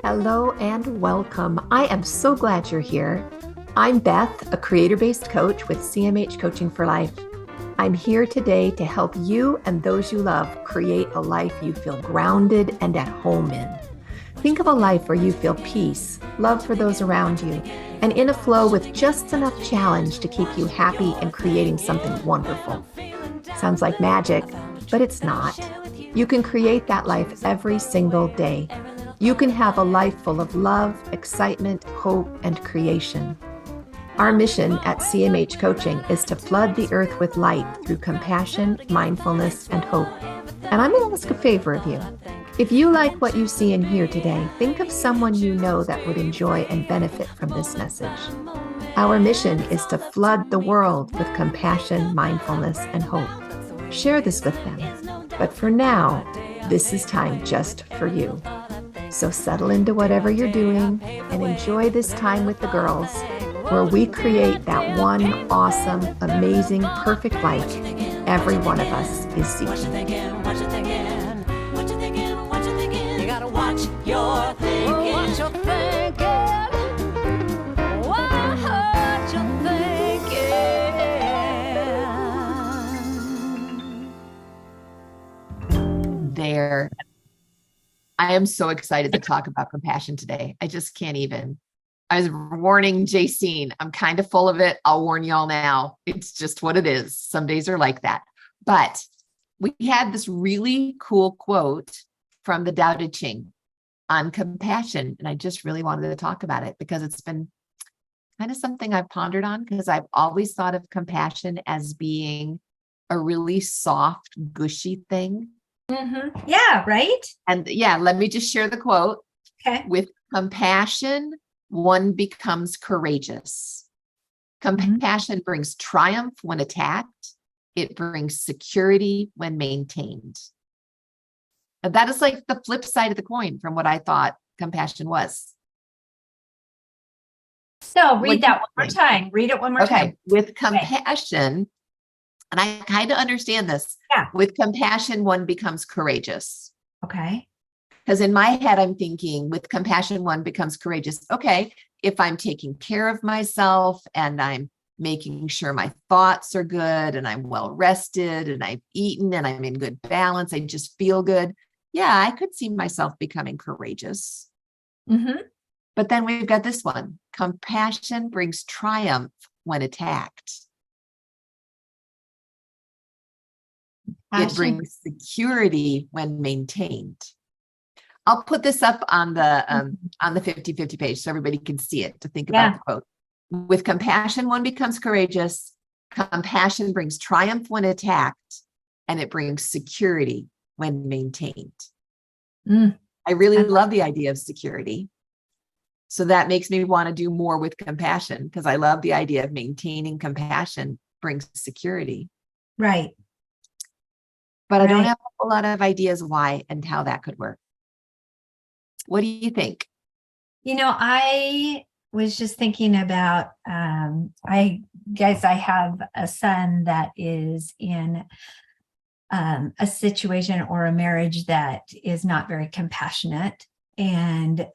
Hello and welcome. I am so glad you're here. I'm Beth, a creator-based coach with CMH Coaching for Life. I'm here today to help you and those you love create a life you feel grounded and at home in. Think of a life where you feel peace, love for those around you, and in a flow with just enough challenge to keep you happy and creating something wonderful. Sounds like magic, but it's not. You can create that life every single day. You can have a life full of love, excitement, hope, and creation. Our mission at CMH Coaching is to flood the earth with light through compassion, mindfulness, and hope. And I'm going to ask a favor of you. If you like what you see and hear today, think of someone you know that would enjoy and benefit from this message. Our mission is to flood the world with compassion, mindfulness, and hope. Share this with them. But for now, this is time just for you. So settle into whatever you're doing and enjoy this time with the girls, where we create that one awesome, amazing, perfect life every one of us is seeking. You gotta watch your thinking. Watch your thinking. Watch your thinking. There. I am so excited to talk about compassion today. I just can't even. I was warning Jaycine. I'm kind of full of it. I'll warn y'all now. It's just what it is. Some days are like that. But we had this really cool quote from the Tao Te Ching on compassion. And I just really wanted to talk about it because it's been kind of something I've pondered on, because I've always thought of compassion as being a really soft, gushy thing. Mm-hmm. Yeah, right? And yeah, let me just share the quote. Okay. With compassion, one becomes courageous. Compassion brings triumph when attacked. It brings security when maintained. And that is like the flip side of the coin from what I thought compassion was. So read that one more time. Read it one more time. Okay. With compassion, and I kind of understand this. Yeah. With compassion, one becomes courageous. Okay. Because in my head, I'm thinking with compassion, one becomes courageous. Okay, if I'm taking care of myself and I'm making sure my thoughts are good and I'm well rested and I've eaten and I'm in good balance, I just feel good. Yeah, I could see myself becoming courageous. Mm-hmm. But then we've got this one. Compassion brings triumph when attacked. It brings security when maintained. I'll put this up on the 50-50 page so everybody can see it, to think about the quote. With compassion, one becomes courageous. Compassion brings triumph when attacked, and it brings security when maintained. I really love the idea of security. So that makes me want to do more with compassion, because I love the idea of maintaining compassion brings security. Right. But I don't have a lot of ideas why and how that could work. What do you think? I was just thinking about, I have a son that is in a situation or a marriage that is not very compassionate, and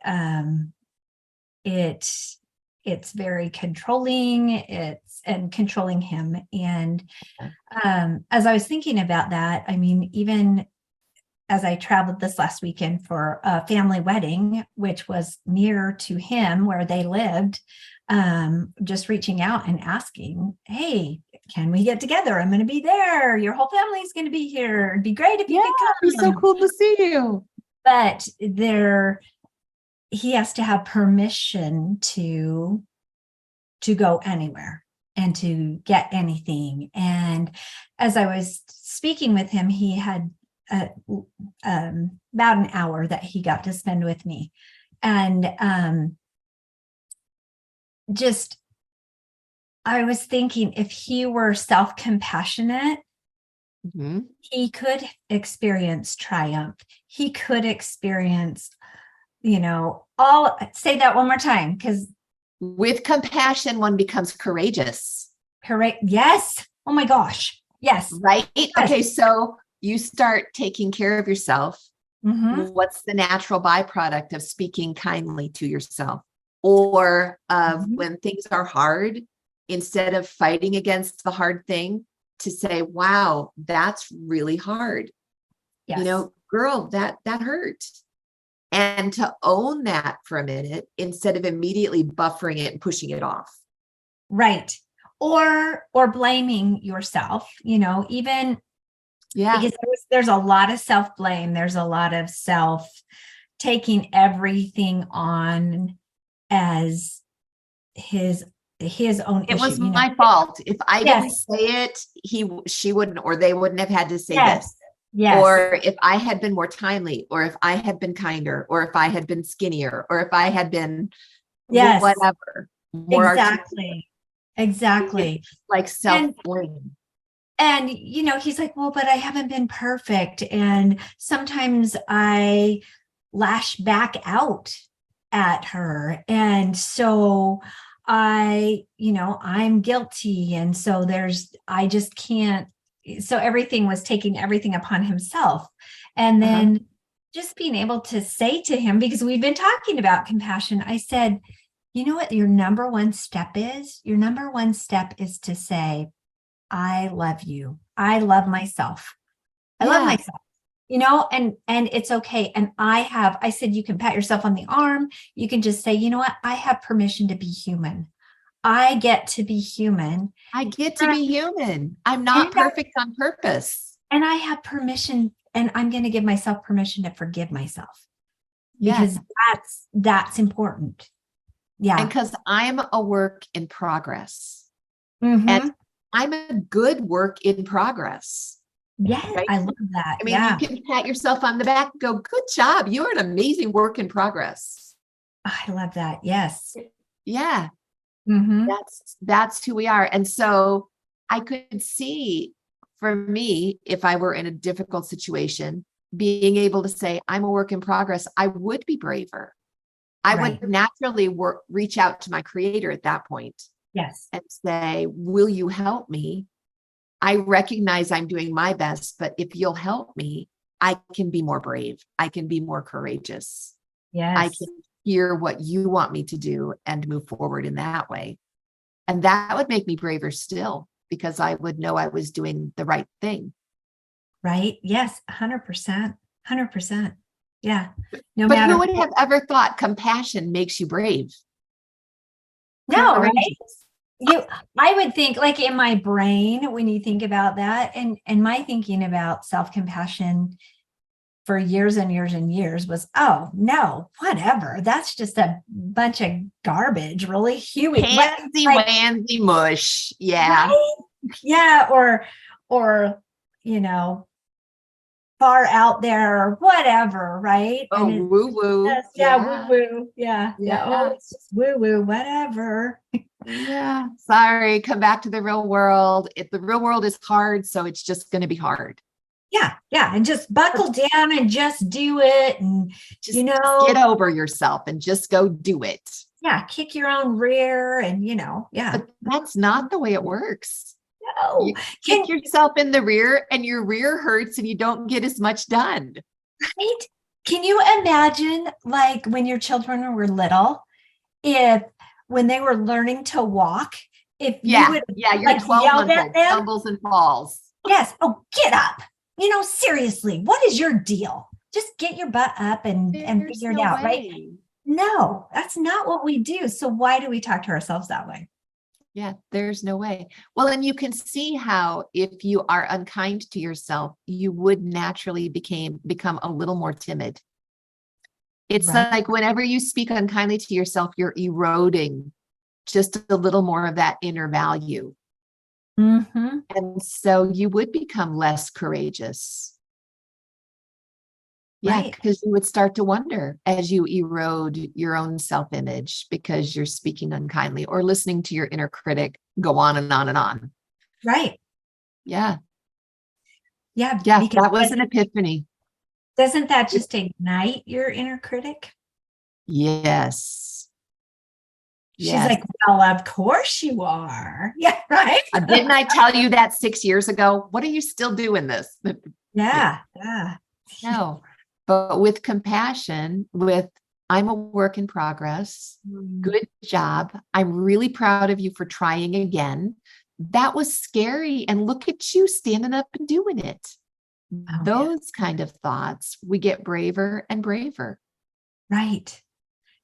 it's very controlling. And controlling him. And as I was thinking about that, I mean, even as I traveled this last weekend for a family wedding, which was near to him where they lived, just reaching out and asking, hey, can we get together? I'm going to be there. Your whole family's going to be here. It'd be great if you could come. It'd be so cool to see you. But he has to have permission to go anywhere and to get anything. And as I was speaking with him, he had about an hour that he got to spend with me. And I was thinking, if he were self-compassionate, he could experience triumph. He could experience, say that one more time, because with compassion, one becomes courageous. Correct. Yes. Oh my gosh. Yes. Right. Yes. Okay. So you start taking care of yourself. What's the natural byproduct of speaking kindly to yourself? Or of when things are hard, instead of fighting against the hard thing, to say, wow, that's really hard. Yes. Girl, that hurt. And to own that for a minute instead of immediately buffering it and pushing it off. Right. Or blaming yourself, even because there's a lot of self-blame. There's a lot of taking everything on as his own issue. It was my fault. If I didn't say it, she wouldn't, or they wouldn't have had to say this. Yes. Or if I had been more timely, or if I had been kinder, or if I had been skinnier, or if I had been whatever. More Exactly. Like self-blame. And he's like, well, but I haven't been perfect. And sometimes I lash back out at her. And so I'm guilty. And so I just can't. So everything was taking everything upon himself. And then just being able to say to him, because we've been talking about compassion, I said, you know what your number one step is? Your number one step is to say, I love you. I love myself. I love myself, and it's okay. And I said, you can pat yourself on the arm. You can just say, you know what? I have permission to be human. I get to be human. I get to be human. I'm not perfect on purpose. And I have permission, and I'm going to give myself permission to forgive myself because that's important. Yeah. And because I'm a work in progress. And I'm a good work in progress. Yes, right? I love that. I mean, you can pat yourself on the back and go, good job. You're an amazing work in progress. I love that. Yes. Yeah. That's who we are. And so I could see, for me, if I were in a difficult situation, being able to say, I'm a work in progress, I would be braver. I would naturally reach out to my creator at that point. Yes. And say, will you help me? I recognize I'm doing my best, but if you'll help me, I can be more brave. I can be more courageous. Yes. I can hear what you want me to do and move forward in that way. And that would make me braver still, because I would know I was doing the right thing. Right. Yes. 100%. 100%. Yeah. But who would have ever thought compassion makes you brave? No, right? I would think, like, in my brain, when you think about that, and my thinking about self-compassion for years and years and years was, oh no, whatever. That's just a bunch of garbage, really. Huey. Pansy-wansy mush. Yeah. Right? Yeah. Or, far out there or whatever, right? Oh, woo-woo. Woo-woo. Yeah. Oh, it's just woo-woo, whatever. Yeah. Sorry. Come back to the real world. If the real world is hard, so it's just going to be hard. Yeah. Yeah. And just buckle down and just do it. And, just get over yourself and just go do it. Yeah. Kick your own rear and, yeah. But that's not the way it works. No. You kick yourself in the rear and your rear hurts and you don't get as much done. Right? Can you imagine, like, when your children were little, when they were learning to walk, if you would your 12-month-old stumbles and falls. Yes. Oh, get up. Seriously, what is your deal? Just get your butt up and figure it out, right? No, that's not what we do. So why do we talk to ourselves that way? Yeah, there's no way. Well, and you can see how if you are unkind to yourself, you would naturally become a little more timid. It's like whenever you speak unkindly to yourself, you're eroding just a little more of that inner value. And so you would become less courageous. Yeah, because you would start to wonder as you erode your own self-image because you're speaking unkindly or listening to your inner critic go on and on and on. Right. Yeah. Yeah. Yeah. That was an epiphany. Doesn't that just ignite your inner critic? Yes. She's like, well, of course you are. Yeah. Right. Didn't I tell you that 6 years ago? What are you still doing this? Yeah. No. But with compassion, with I'm a work in progress, good job. I'm really proud of you for trying again. That was scary. And look at you standing up and doing it. Oh, Those kind of thoughts, we get braver and braver. right.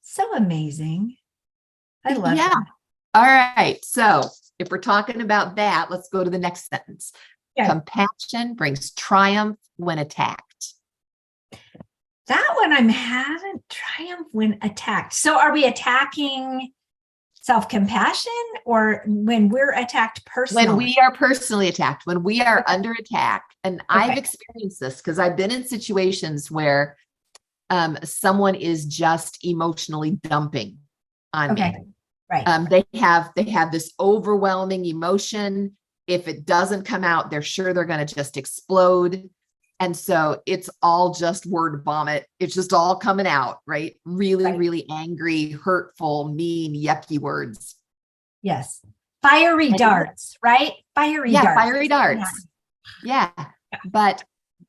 So amazing. I love Yeah. that. All right. So if we're talking about that, let's go to the next sentence. Okay. Compassion brings triumph when attacked. That one I'm having triumph when attacked. So are we attacking self-compassion or when we're attacked personally? When we are personally attacked, when we are under attack. And I've experienced this because I've been in situations where someone is just emotionally dumping on me. Right. They have this overwhelming emotion. If it doesn't come out, they're sure they're going to just explode. And so it's all just word vomit. It's just all coming out, right? Really angry, hurtful, mean, yucky words. Yes. Fiery darts, right? Fiery darts. Fiery darts. Yeah. But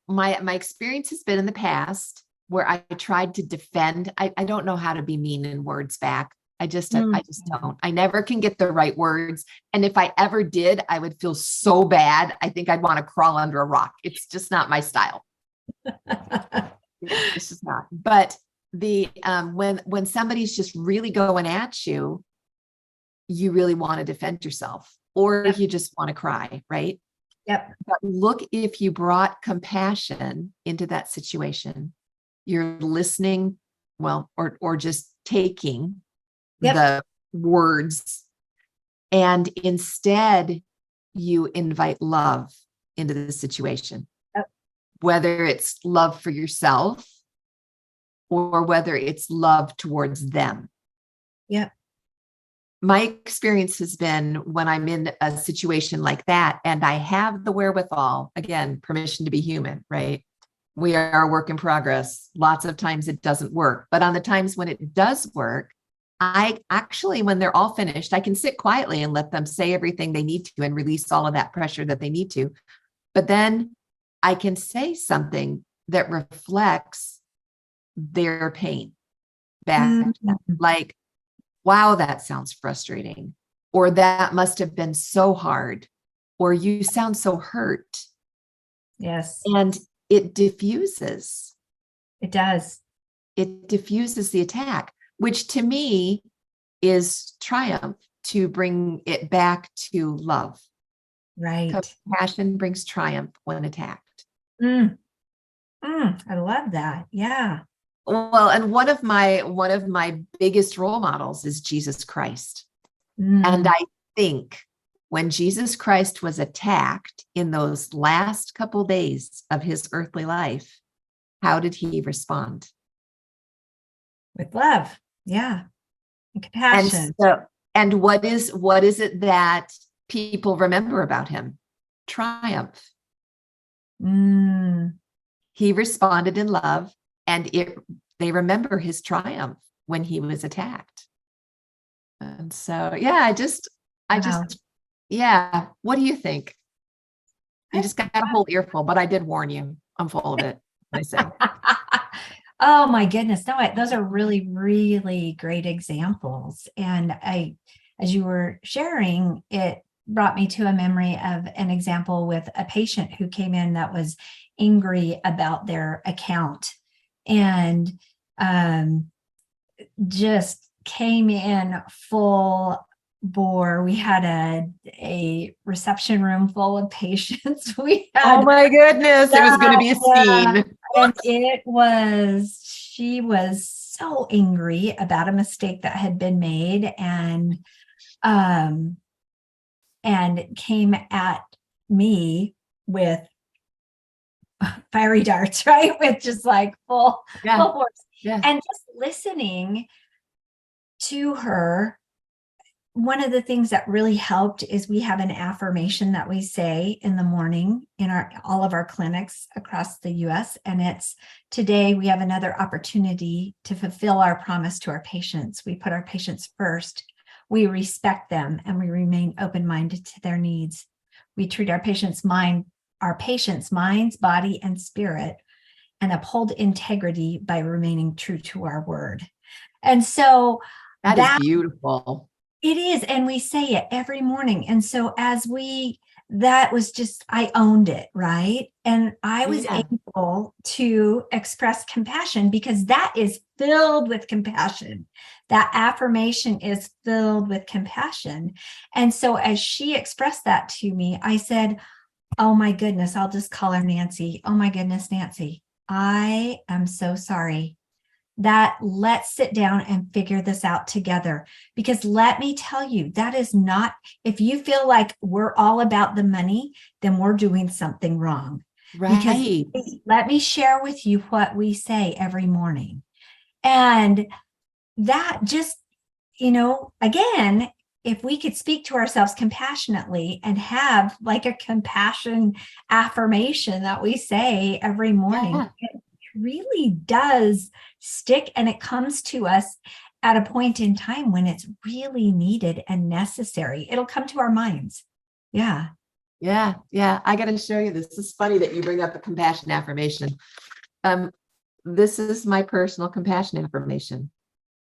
my experience has been in the past where I tried to defend. I don't know how to be mean in words back. I just don't. I never can get the right words. And if I ever did, I would feel so bad. I think I'd want to crawl under a rock. It's just not my style. It's just not. But the when somebody's just really going at you, you really want to defend yourself, or you just want to cry, right? Yep. But look, if you brought compassion into that situation, you're listening, well, or just taking the words, and instead you invite love into the situation, whether it's love for yourself or whether it's love towards them. Yep. My experience has been when I'm in a situation like that and I have the wherewithal, again, permission to be human, right? We are a work in progress. Lots of times it doesn't work, but on the times when it does work, I actually, when they're all finished, I can sit quietly and let them say everything they need to and release all of that pressure that they need to. But then I can say something that reflects their pain back to them. Like, wow, that sounds frustrating. Or that must have been so hard. Or you sound so hurt. Yes. And it diffuses. It does. It diffuses the attack, which to me is triumph, to bring it back to love. Right. Compassion brings triumph when attacked. I love that. Yeah. Well, and one of my biggest role models is Jesus Christ. And I think when Jesus Christ was attacked in those last couple days of his earthly life, how did he respond? With love. Yeah. And compassion. And what is it that people remember about him? Triumph. He responded in love, and they remember his triumph when he was attacked. And so, yeah, yeah. What do you think? You just got a whole earful, but I did warn you. I'm full of it. I say. Oh my goodness. No, those are really, really great examples. And as you were sharing, it brought me to a memory of an example with a patient who came in that was angry about their account and just came in full bore. We had a reception room full of patients. Oh my goodness, it was going to be a scene. And she was so angry about a mistake that had been made and came at me with fiery darts, right? With just like full force. Yeah. And just listening to her, one of the things that really helped is we have an affirmation that we say in the morning in all of our clinics across the US. And it's, today we have another opportunity to fulfill our promise to our patients. We put our patients first. We respect them and we remain open-minded to their needs. We treat our patients' minds, body, and spirit and uphold integrity by remaining true to our word. And so that is beautiful. It is. And we say it every morning. And so that was just, I owned it, right? And I was able to express compassion because that is filled with compassion. That affirmation is filled with compassion. And so as she expressed that to me, I said, oh my goodness, I'll just call her Nancy. Oh my goodness, Nancy, I am so sorry. That let's sit down and figure this out together. Because let me tell you, that is not, if you feel like we're all about the money, then we're doing something wrong. Right. Because let me share with you what we say every morning. And that just, again, if we could speak to ourselves compassionately and have like a compassion affirmation that we say every morning, it really does stick, and it comes to us at a point in time when it's really needed and necessary. It'll come to our minds. Yeah. I got to show you this. It's funny that you bring up a compassion affirmation. This is my personal compassion affirmation.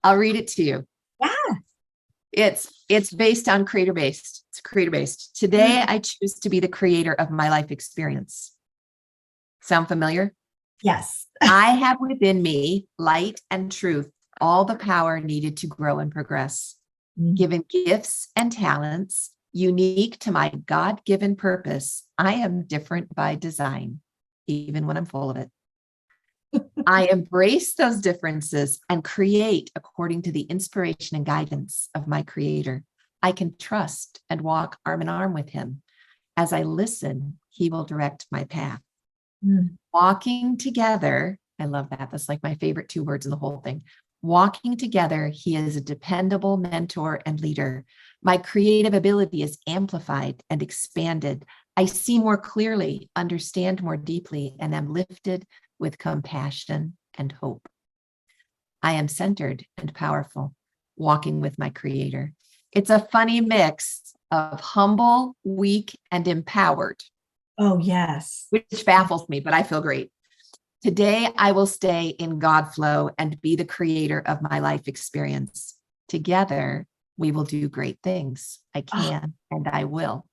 I'll read it to you. Yeah. It's based on creator-based. It's creator-based. Today, I choose to be the creator of my life experience. Sound familiar? Yes. I have within me light and truth, all the power needed to grow and progress. Given gifts and talents unique to my God-given purpose, I am different by design, even when I'm full of it. I embrace those differences and create according to the inspiration and guidance of my Creator. I can trust and walk arm in arm with Him. As I listen, He will direct my path. Walking together, I love that. That's like my favorite 2 words in the whole thing. Walking together, He is a dependable mentor and leader. My creative ability is amplified and expanded. I see more clearly, understand more deeply, and am lifted with compassion and hope. I am centered and powerful, walking with my Creator. It's a funny mix of humble, weak, and empowered. Oh, yes. Which baffles me, but I feel great. Today, I will stay in God flow and be the creator of my life experience. Together, we will do great things. I can and I will.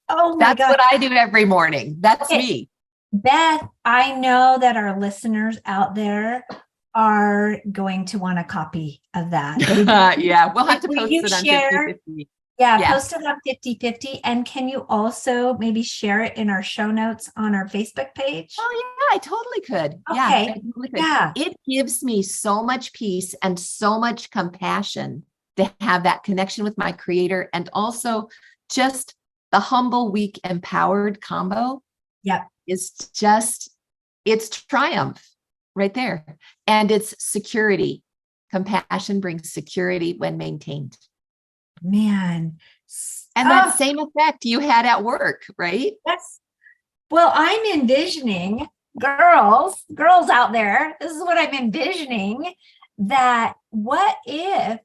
Oh, my God. That's what I do every morning. That's me. Beth, I know that our listeners out there are going to want a copy of that. We'll have to post it on 50/50. Post it on 50/50. And can you also maybe share it in our show notes on our Facebook page? Oh, yeah, I totally could. Okay. I totally could. It gives me so much peace and so much compassion to have that connection with my Creator, and also just the humble, weak, empowered combo. It's triumph right there. And it's security. Compassion brings security when maintained. Man. And that same effect you had at work, right? Yes. Well, I'm envisioning girls out there. This is what I'm envisioning, that what if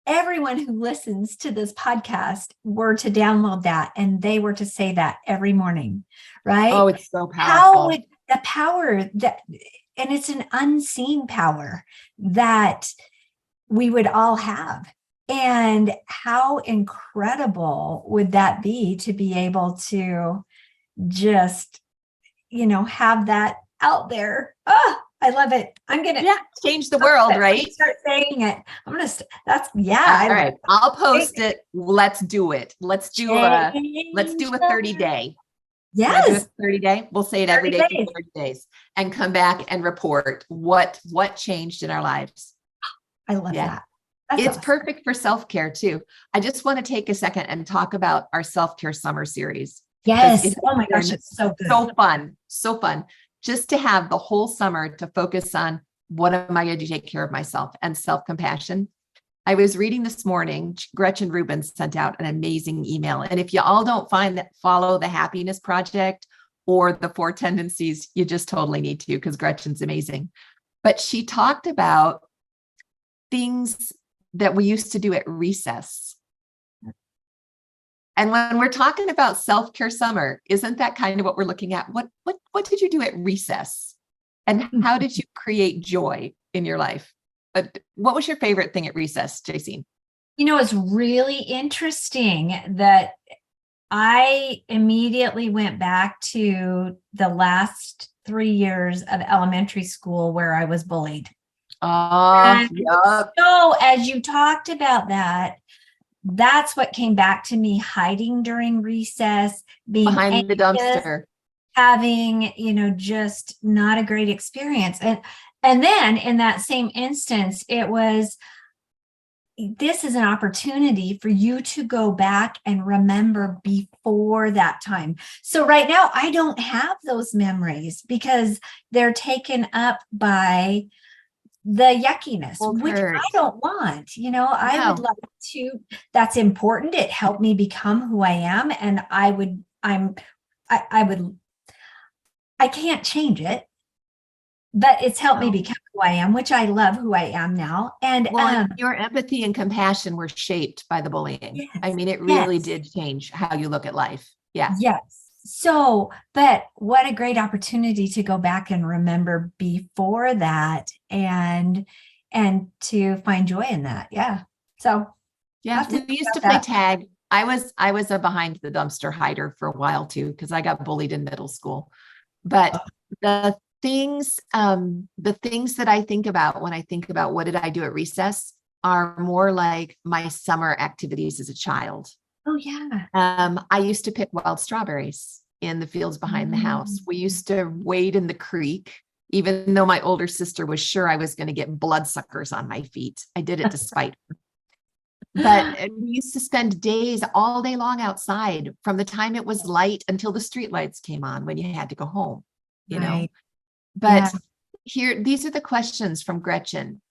everyone who listens to this podcast were to download that and they were to say that every morning, right? Oh, it's so powerful. How would the power that, and it's an unseen power that we would all have. And how incredible would that be to be able to just, have that out there? Oh, I love it. I'm going to change the world, right? Start saying it. I'm going to, all right. I'll post it. Let's do it. Let's do a 30 day. Yes. 30 day. We'll say it every day for 30 days and come back and report what changed in our lives. I love that. That's it's awesome. perfect for self-care too. I just want to take a second and talk about our self-care summer series. Yes. Oh my gosh, it's so good. So fun. Just to have the whole summer to focus on what am I going to take care of myself and self-compassion. I was reading this morning, Gretchen Rubin sent out an amazing email. And if you all don't follow the Happiness Project or the 4 Tendencies, you just totally need to, because Gretchen's amazing. But she talked about things that we used to do at recess And when we're talking about self-care summer, isn't that kind of what we're looking at? What did you do at recess? And how did you create joy in your life? What was your favorite thing at recess, Jaycine? It's really interesting that I immediately went back to the last 3 years of elementary school where I was bullied. And Yep. so as you talked about that, that's what came back to me, hiding during recess, being Behind the anxious, dumpster. having, just not a great experience. And then in that same instance, it was, this is an opportunity for you to go back and remember before that time. So right now, I don't have those memories because they're taken up by the yuckiness, which I don't want. I would like to, that's important. It helped me become who I am. And I can't change it, but it's helped me become who I am, which I love who I am now. And your empathy and compassion were shaped by the bullying. Yes, I mean, it really did change how you look at life. Yeah. Yes. So, but what a great opportunity to go back and remember before that and to find joy in that. Yeah. So yeah, we used to play tag. I was a behind the dumpster hider for a while too, because I got bullied in middle school. But the things that I think about when I think about what did I do at recess are more like my summer activities as a child. Oh yeah. I used to pick wild strawberries in the fields behind the house. We used to wade in the creek, even though my older sister was sure I was going to get bloodsuckers on my feet. I did it to spite her. But we used to spend days all day long outside from the time it was light until the street lights came on when you had to go home, you know. But here, these are the questions from Gretchen.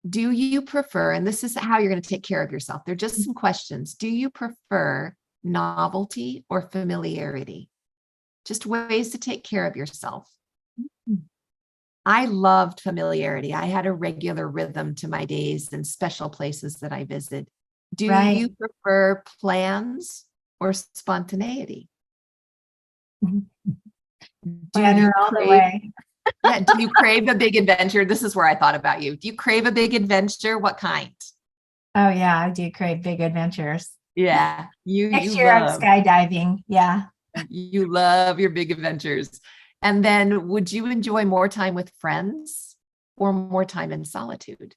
Do you prefer, and this is how you're going to take care of yourself. They're just some questions. Do you prefer novelty or familiarity? Just ways to take care of yourself. I loved familiarity. I had a regular rhythm to my days and special places that I visited. Do you prefer plans or spontaneity? Planner all the way. Yeah. Do you crave a big adventure? This is where I thought about you. Do you crave a big adventure? What kind? Oh yeah, I do crave big adventures. Yeah. Next year I'm skydiving. Yeah. You love your big adventures. And then would you enjoy more time with friends or more time in solitude?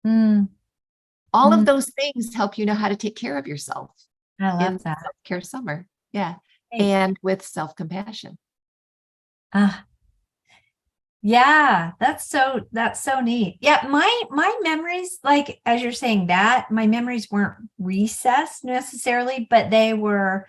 All of those things help you know how to take care of yourself. I love that. Self-care summer. Yeah. And with self-compassion. Yeah, that's so neat. Yeah, my memories, like as you're saying that, my memories weren't recess necessarily, but they were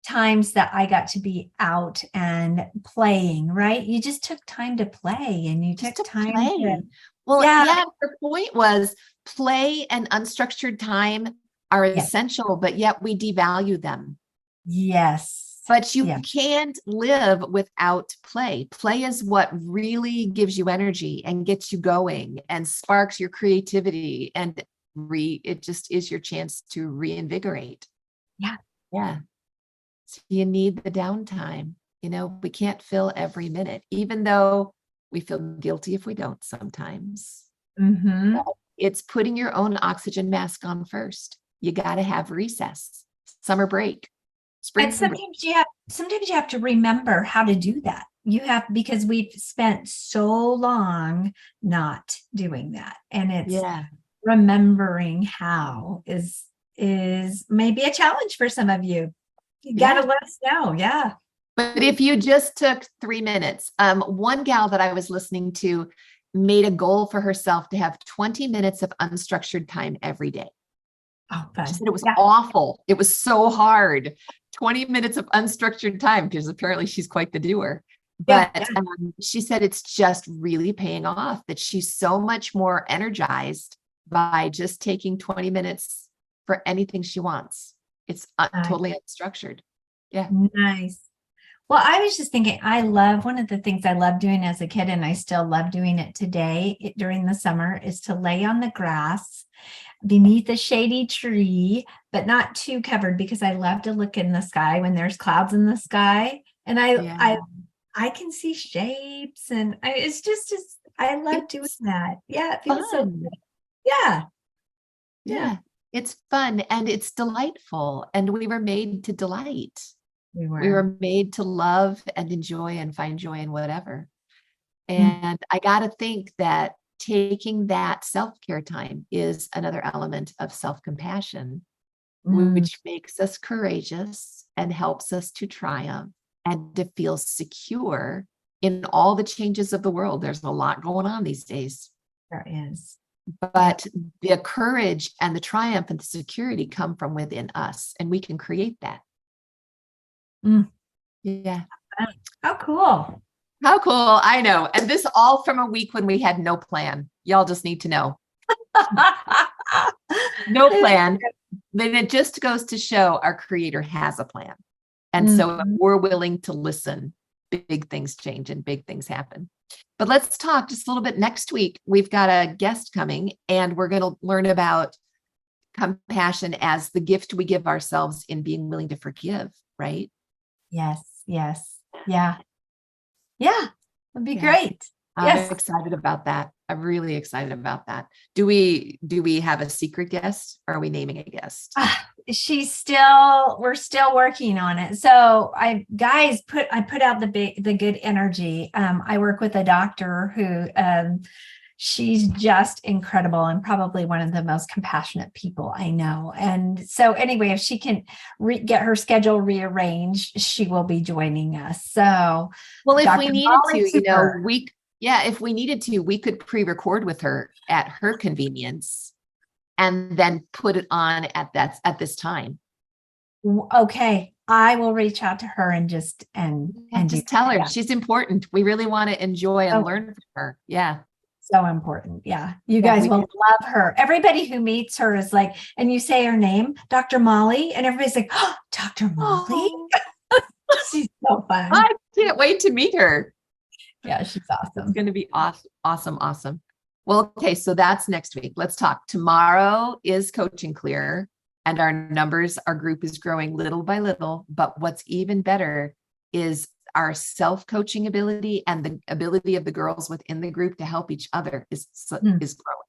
times that I got to be out and playing, right? You just took time to play and you took time to Well, yeah, the point was play and unstructured time are essential, but yet we devalue them. Yes. But you can't live without play. Play is what really gives you energy and gets you going and sparks your creativity. And it just is your chance to reinvigorate. Yeah. Yeah. So you need the downtime. We can't fill every minute, even though we feel guilty if we don't sometimes. It's putting your own oxygen mask on first. You got to have recess, summer break. And sometimes you have to remember how to do that. Because we've spent so long not doing that. And it's remembering how is maybe a challenge for some of you. You got to let us know. Yeah. But if you just took 3 minutes, one gal that I was listening to made a goal for herself to have 20 minutes of unstructured time every day. Oh, fun. She said it was awful. It was so hard. 20 minutes of unstructured time, because apparently she's quite the doer. But she said it's just really paying off, that she's so much more energized by just taking 20 minutes for anything she wants. It's totally unstructured. Yeah. Nice. Well, I was just thinking, one of the things I loved doing as a kid, and I still love doing it today during the summer, is to lay on the grass beneath a shady tree, but not too covered, because I love to look in the sky when there's clouds in the sky. And I can see shapes, and I love doing It's that. Yeah, it feels so fun. good. Yeah. Yeah, it's fun and it's delightful. And we were made to delight. We We were. were made to love and enjoy and find joy in whatever. Mm. And I got to think that taking that self-care time is another element of self-compassion, Mm. which makes us courageous and helps us to triumph and to feel secure in all the changes of the world. There's a lot going on these days. There is. But the courage and the triumph and the security come from within us, and we can create that. Mm. Yeah. How cool. How cool. I know. And this all from a week when we had no plan. Y'all just need to know. No plan. Then it just goes to show our creator has a plan. And so if we're willing to listen, big things change and big things happen. But let's talk just a little bit next week. We've got a guest coming, and we're going to learn about compassion as the gift we give ourselves in being willing to forgive, right? Yes. Yes. Yeah. Yeah. That'd be Yeah. great. I'm excited about that. I'm really excited about that. Do we have a secret guest? Or are we naming a guest? We're still working on it. So I put out the good energy. I work with a doctor who, she's just incredible and probably one of the most compassionate people I know. And so anyway, if she can get her schedule rearranged, she will be joining us. So, well, if Dr. we needed Molly to, if we needed to, we could pre-record with her at her convenience and then put it on at this time. Okay. I will reach out to her and just tell her she's important. We really want to enjoy and learn from her. Yeah. So important. Yeah. You guys will love her. Everybody who meets her is like, and you say her name, Dr. Molly, and everybody's like, oh, Dr. Molly. She's so fun. I can't wait to meet her. Yeah, she's awesome. It's going to be awesome. Well, okay, so that's next week. Let's talk. Tomorrow is Coaching Clear, and our group is growing little by little. But what's even better is our self-coaching ability and the ability of the girls within the group to help each other is growing,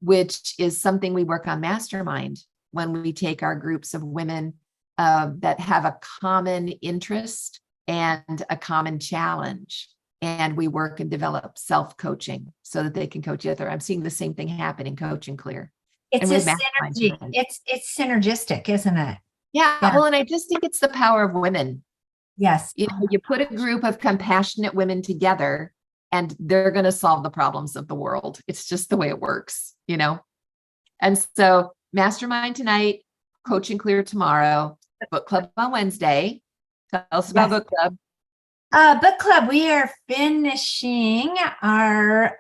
which is something we work on Mastermind when we take our groups of women that have a common interest and a common challenge. And we work and develop self-coaching so that they can coach each other. I'm seeing the same thing happen in Coaching Clear. It's a synergy. It's synergistic, isn't it? Yeah. Well, and I just think it's the power of women. Yes. You put a group of compassionate women together and they're going to solve the problems of the world. It's just the way it works, And so Mastermind tonight, Coaching Clear tomorrow, book club on Wednesday. Tell us about book club. Book club, we are finishing our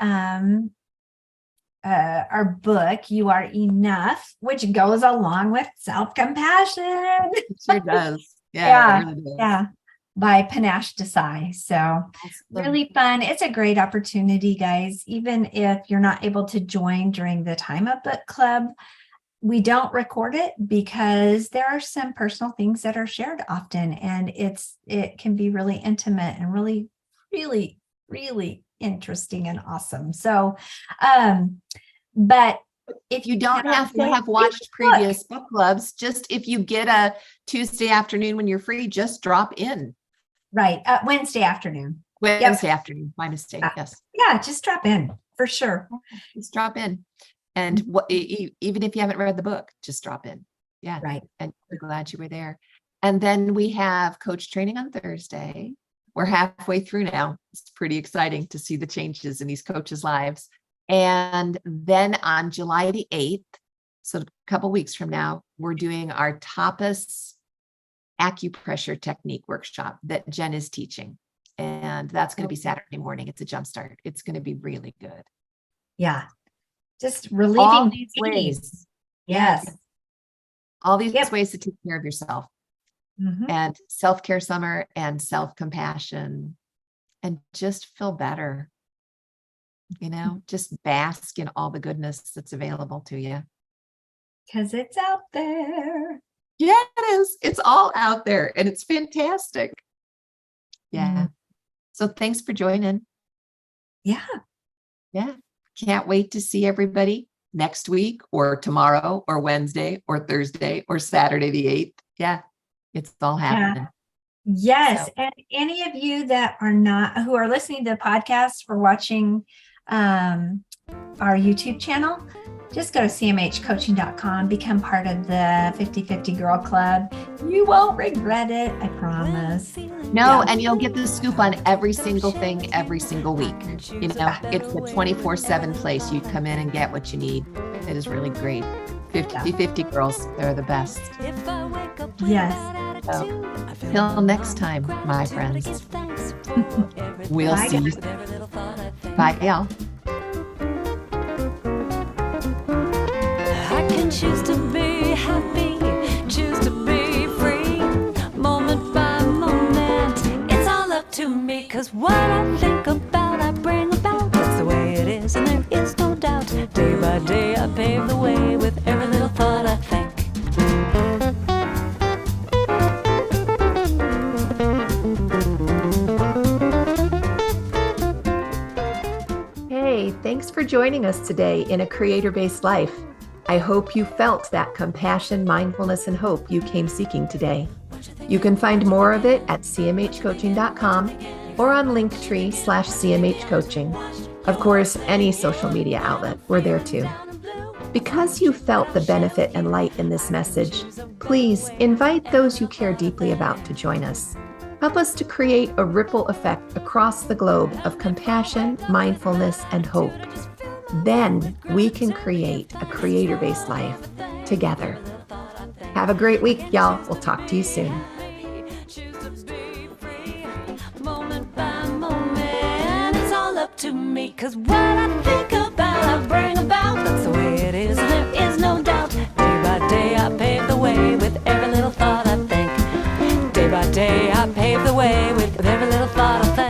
book, You Are Enough, which goes along with self-compassion. It sure does. Yeah. It really does. Yeah. By Panache Desai. So really fun. It's a great opportunity, guys. Even if you're not able to join during the time of book club, we don't record it because there are some personal things that are shared often, and it can be really intimate and really, really, really interesting and awesome. So, but if you don't have to have watched previous book clubs, just if you get a Tuesday afternoon when you're free, just drop in. Right. Wednesday afternoon. Wednesday afternoon. My mistake. Yes. Yeah. Just drop in for sure. Just drop in. And even if you haven't read the book, just drop in. Yeah. Right. And we're glad you were there. And then we have coach training on Thursday. We're halfway through now. It's pretty exciting to see the changes in these coaches' lives. And then on July the 8th, so a couple weeks from now, we're doing our tapas acupressure technique workshop that Jen is teaching. And that's going to be Saturday morning. It's a jumpstart. It's going to be really good. Yeah. Just relieving all these ways. Yes. All these ways to take care of yourself. and self-care summer and self-compassion, and just feel better. Just bask in all the goodness that's available to you. Because it's out there. Yeah, it is. It's all out there and it's fantastic. Yeah. So thanks for joining. Yeah. Yeah. Can't wait to see everybody next week or tomorrow or Wednesday or Thursday or Saturday the 8th. Yeah. It's all happening. Yes. So. And any of you that who are listening to the podcast or watching our YouTube channel, just go to cmhcoaching.com, become part of the 50/50 Girl Club. You won't regret it, I promise. No, and you'll get the scoop on every single thing every single week. It's a 24/7 place. You come in and get what you need. It is really great. 50/50 girls, they're the best. Yes. So, till next time, my friends. We'll see you. Bye, y'all. Choose to be happy, choose to be free, moment by moment. It's all up to me, 'cause what I think about, I bring about. That's the way it is, and there is no doubt. Day by day, I pave the way with every little thought I think. Hey, thanks for joining us today in A Creator-Based Life. I hope you felt that compassion, mindfulness, and hope you came seeking today. You can find more of it at cmhcoaching.com or on Linktree/cmhcoaching. Of course, any social media outlet, we're there too. Because you felt the benefit and light in this message, please invite those you care deeply about to join us. Help us to create a ripple effect across the globe of compassion, mindfulness, and hope. Then we can create a creator-based life together. Have a great week, y'all. We'll talk to you soon. Moment by moment, it's all up to me, 'cause what I think about, I bring about. That's the way it is, and there is no doubt. Day by day, I pave the way with every little thought I think. Day by day, I pave the way with every little thought I think.